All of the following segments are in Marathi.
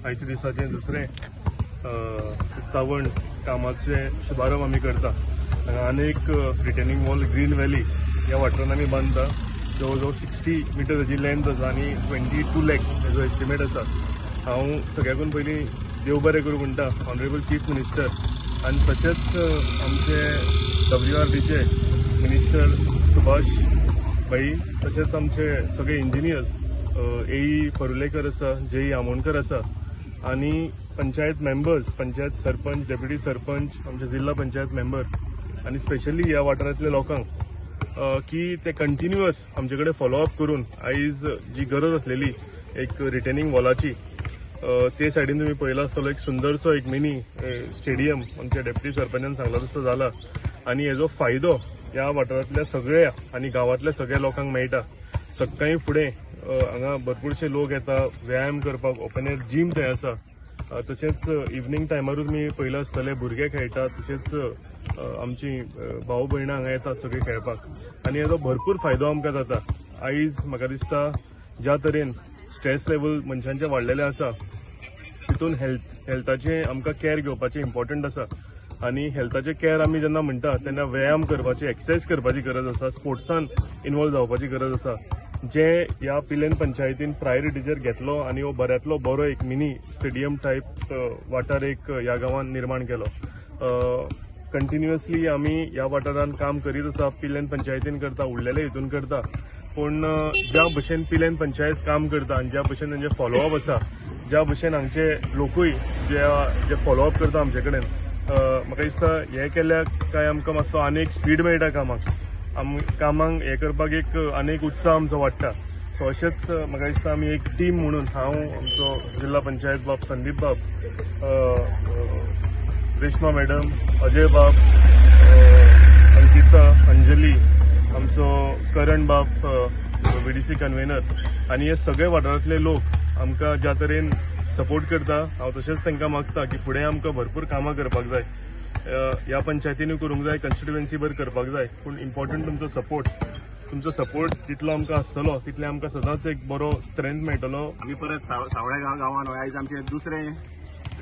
आयच्या दिसाचे दुसरे उक्तावण कामाचे शुभारंभ आम्ही करता। अनेक रिटर्निंग वॉल ग्रीन व्हॅली या वाठारान आमी बांदता। जवळजवळ 60 मिटरची लेंथ आसा आणि 22 lakhs हेजो एस्टिमेट आसा। हांव सगळ्याकून पयलीं देव बरें करूं म्हणटा ऑनरेबल चीफ मिनिस्टर आनी तशेंच आमचे WRDचे मिनिस्टर सुभाष भाई, तशेंच आमचे सगळे इंजिनियर्स AE परुलेकर आसा, JE आमोणकर आसा आणि पंचायत मेंबर्स, पंचायत सरपंच, डेप्युटी सरपंच, आमचे जिल्हा पंचायत मेंबर आणि स्पेशली ह्या वाठारांतल्या लोकांक की ते कंटिन्युअस आमचे कडेन फॉलोअप करून आयज जी गरज असलेली एक रिटर्निंग वॉलाची ते सायडीन तुम्ही पळयला आसतलो एक सुंदरसो एक मिनी स्टेडियम आमच्या डेप्युटी सरपंचान सांगला तसो जाला आणि हेजो फायदो ह्या वाठारांतल्या सगळ्या आणि गांवांतल्या सगळ्या लोकांक मेळटा। सकाळी फुडें हांगा भरपूरशे लोक येता व्यायाम करपाक, ओपन एअर जिम थंय आसा। तशेंच इवनिंग टायमारूच मी पळयला आसतले भुरगे खेळटा, तशेंच आमची भाऊ भयणां हांगा येतात सगळे खेळपाक आणि हेजो भरपूर फायदो आमकां जाता। आयज म्हाका दिसता ज्या तरेन स्ट्रेस लेवल मनशांचे वाडलेले आसा तितून हेल्थाचे आमकां केअर घेवपाचें इम्पॉर्टंट आसा आणि हेल्थाचे केअर आमी जेन्ना म्हणटा तेन्ना व्यायाम करपाची, एक्सरसाइज करपाची गरज आसा, स्पोर्ट्सान इन्वॉल्व जावपाची गरज आसा, जे ह्या पिलेन पंचायतीन प्रायोरिटीचेर घेतलो आणि हो बऱ्यांतलो बरो एक मिनी स्टेडियम टायप वाठार एक ह्या गांवांत निर्माण केलो। कंटिन्युअसली आमी ह्या वाठारान काम करीत आसा, पिलेन पंचायतीन करता, उरलेले हितून करता, पूण ज्या भशेन पिलेन पंचायत काम करता आणि ज्या भशेन तांचे फॉलोअप आसा, ज्या भशेन हांगचे लोकूय जे फॉलोअप करता आमचे कडेन, म्हाका दिसता हे केल्यार काय आमकां मातसो आनीक स्पीड मेळटा कामांक हे करपाक एक अनेक उत्साह आमचो वाडटा। सो अशेंच म्हाका दिसता आमी एक टीम म्हणून हांव, आमचो जिल्हा पंचायत बाब संदीप बाब, रेश्मा मॅडम, अजय बाब, अंकिता, अंजली, आमचो करण बाब VDC कन्व्हेनर आणि हे सगळे वाठारांतले लोक आमकां ज्या तरेन सपोर्ट करता, हांव तशेंच तांकां मागता की फुडें आमकां भरपूर कामां करपाक जाय, ह्या पंचायतीनूय करूंक जाय, कॉन्स्टिट्युएन्सी भर करपाक जाय, पूण इम्पॉर्टंट तुमचो सपोर्ट जितलो आमकां आसतलो तितले आमकां सदांच एक बरो स्ट्रेंथ मेळटलो। आमी परत सावळे गांवांत आयज आमचे दुसरें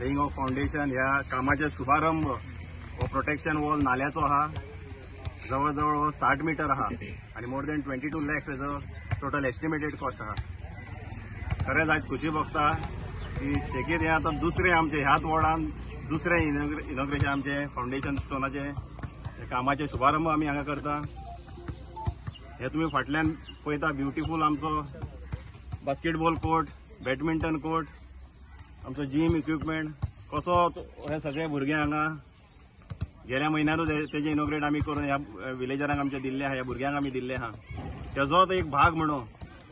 लेईंग ऑफ फाउंडेशन ह्या कामाचे शुभारंभ हो प्रोटेक्शन वॉल नाल्याचो आहा। जवळ जवळ 60 मीटर आहा आणि मोर दॅन 22 lakhs हेजो टोटल एस्टिमेटेड कॉस्ट आहा। खरेंच आयज खुशी भोगता की सेगीत हे आतां दुसरें आमचे ह्याच वॉर्डान दुसरें इनॉग्रेशन आमचे फाउंडेशन स्टोनाचे कामाचे शुभारंभ आमी हांगा करता। हे तुमी फाटल्यान पळयता ब्युटिफूल आमचो बास्केटबॉल कोर्ट, बॅडमिंटन कोर्ट, आमचो जिम इक्विपमेंट कसो हे सगळे भुरगे हांगा गेल्या म्हयन्यारूच तेजे इनॉग्रेट आमी करून ह्या विलेजरांक आमच्या दिल्ले आहा, ह्या भुरग्यांक आमी दिल्ले आहा। तेजोच एक भाग म्हणून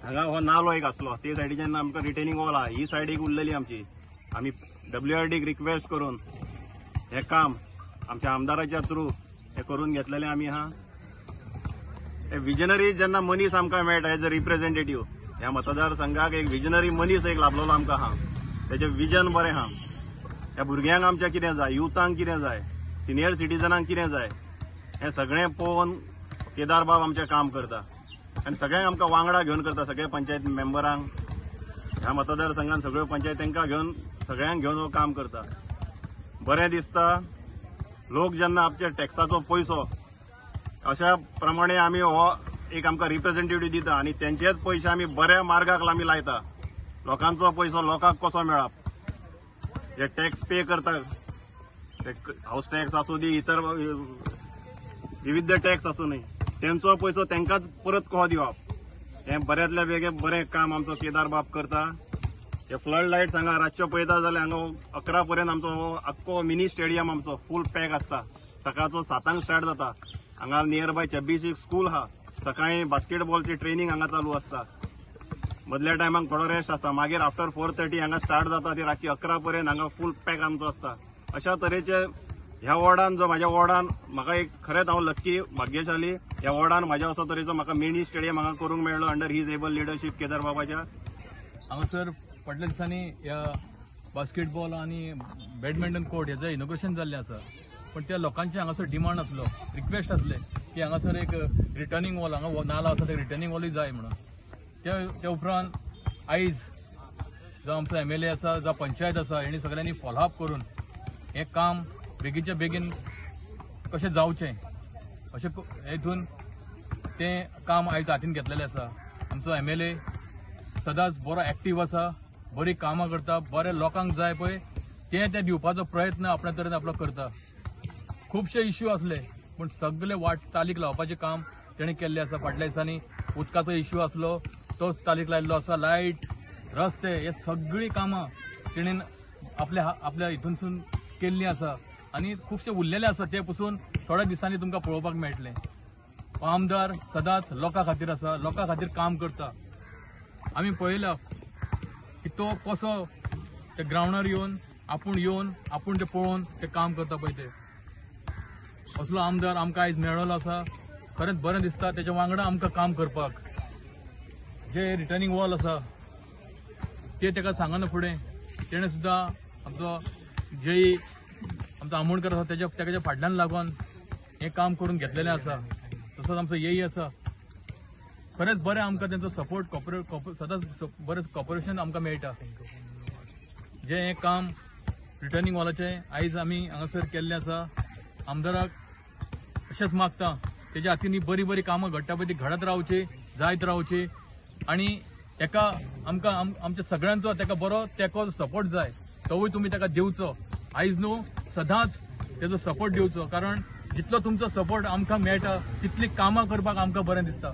हांगा हो नालो एक आसलो, ते सायडीच्यान आमकां रिटेनिंग वॉल आहा, ही सायड एक उरलेली आमची। आमी WRDक रिक्वेस्ट करून हे काम आमच्या आमदाराच्या थ्रू हे करून घेतलेले आमी आहा। हे विजनरी जेन्ना मनीस आमकां मेळटा एज अ रिप्रेझेंटेटिव्ह, ह्या मतदारसंघाक एक विजनरी मनीस एक लाभलेलो आमकां आहा, तेजें विजन बरें आहा। ह्या भुरग्यांक आमच्या कितें जाय, युथांक कितें जाय, सिनियर सिटीजनांक कितें जाय, हें सगळें पळोवन केदार बाब आमचें काम करता आनी सगळ्यांक आमकां वांगडा घेवन करता, सगळे पंचायत मेंबरांक, ह्या मतदारसंघान सगळ्यो पंचायत तांकां घेवन सगळ्यांक घेवन हो काम करता। बरें दिसता लोक जेन्ना आमच्या टॅक्साचो पयसो अशा प्रमाणे आमी हो एक आमकां रिप्रेझेंटेटिव्ह दिता आणि तेंचेच पयशे आमी बऱ्या मार्गाक आमी लायता। लोकांचो पयसो लोकांक कसो मेळप, जे टॅक्स पे करता, हाऊस टॅक्स आसूं दी, इतर विविध टॅक्स आसूं न्ही, तेंचो पयसो तेंकांच परत कहो दिवप, हे बऱ्यांतल्या बेगीन बरें काम आमचो केदार बाब करता। हे फ्लड लायट्स हांगा रातच्यो पळयता जाल्यार हांगा 11 पर्यंत आमचो आख्खो मिनी स्टेडियम आमचो फूल पॅक आसता। सकाळचो 7 स्टार्ट जाता, हांगा नियर बाय चेब्बीस स्कूल आहा, सकाळी बास्केटबॉलची ट्रेनिंग हांगा चालू आसता, मदल्या टायमाक थोडो रेस्ट आसता, मागीर आफ्टर 4:30 हांगा स्टार्ट जाता ती रातची 11 पर्यंत हांगा फूल पॅक आमचो आसता। अशा तरेचे ह्या वॉर्डान जो म्हाज्या वॉर्डान म्हाका एक खरेंच हांव लक्की भाग्यशाली, ह्या वॉर्डान म्हाज्या असो तरेचो म्हाका मिनी स्टेडियम हांगा करूंक मेळ्ळो under his able leadership Kedar बाबाच्या। हांगासर फाटल्या दिसांनी ह्या बास्केटबॉल आणि बॅडमिंटन कोर्ट हेचं इनॉग्रेशन जाल्लें आसा, पण त्या लोकांचे हांगासर डिमांड आसलो, रिक्वेस्ट आसले की हांगासर एक रिटर्निंग वॉल, हांगा नाला आसा ते रिटर्निंग वॉलूय जाय म्हणून। त्या उपरांत आयज जो आमचो MLA आसा जो पंचायत आसा हेणी सगळ्यांनी फॉलोअप करून हे काम बेगीनच्या बेगीन कशें जावचें अशें हेतून तें काम आयज हातीन घेतलेलें आसा. आमचो MLA सदांच बरो एक्टीव आसा, बरी कामां करता, बरे लोकांक जाय पळय ते दिवपाचो प्रयत्न आपल्या तरेन आपलो करता. खुबशे इश्यू आसले पूण सगळे वाट तालीक लावपाचें काम तेणें केल्लें आसा. फाटल्या दिसांनी उदकाचो इश्यू आसलो तो तालीक लायल्लो आसा. लायट, रस्ते हे सगळीं कामां तेणेन आपल्या हितूनसून केल्लीं आसा आनी खुबशे उरलेले आसा ते पसून थोड्या दिसांनी तुमकां पळोवपाक मेळटलें. आमदार सदांच लोकां खातीर आसा, लोकां खातीर काम करता. आमी पळयलां की तो कसो ते ग्रावंडार येवन आपूण ते पळोवन ते काम करता पळय ते असलो आमदार आमकां आयज मेळ्ळो आसा. खरेंच बरें दिसता तेच्या वांगडा आमकां काम करपाक. जे रिटर्निंग वॉल आसा ते तेका सांगना फुडें तेणें सुद्दां आमचो जेई आमचो आमोणकर आसा तेच्या फाटल्यान लागून हें काम करून घेतलेलें आसा. तसोच आमचो येई आसा. खरेंच बरें आमकां तेंचो सपोर्ट सदांच बरें कॉपरेशन आमकां मेळटा. जे हें काम रिटर्निंग वॉलाचें आयज आमी हांगासर केल्लें आसा. आमदाराक अशेंच मागता तेज्या हातीन बरी बरी कामां घडटा पळय ती घडत रावची, जायत रावची आनी तेका आमकां आमच्या सगळ्यांचो तेका बरो तेको सपोर्ट जाय. तोवूय तुमी तेका दिवचो. आयज न्हू सदांच तेजो सपोर्ट दिवचो कारण जितलो तुमचो सपोर्ट आमकां मेळटा तितली कामां करपाक आमकां बरें दिसता.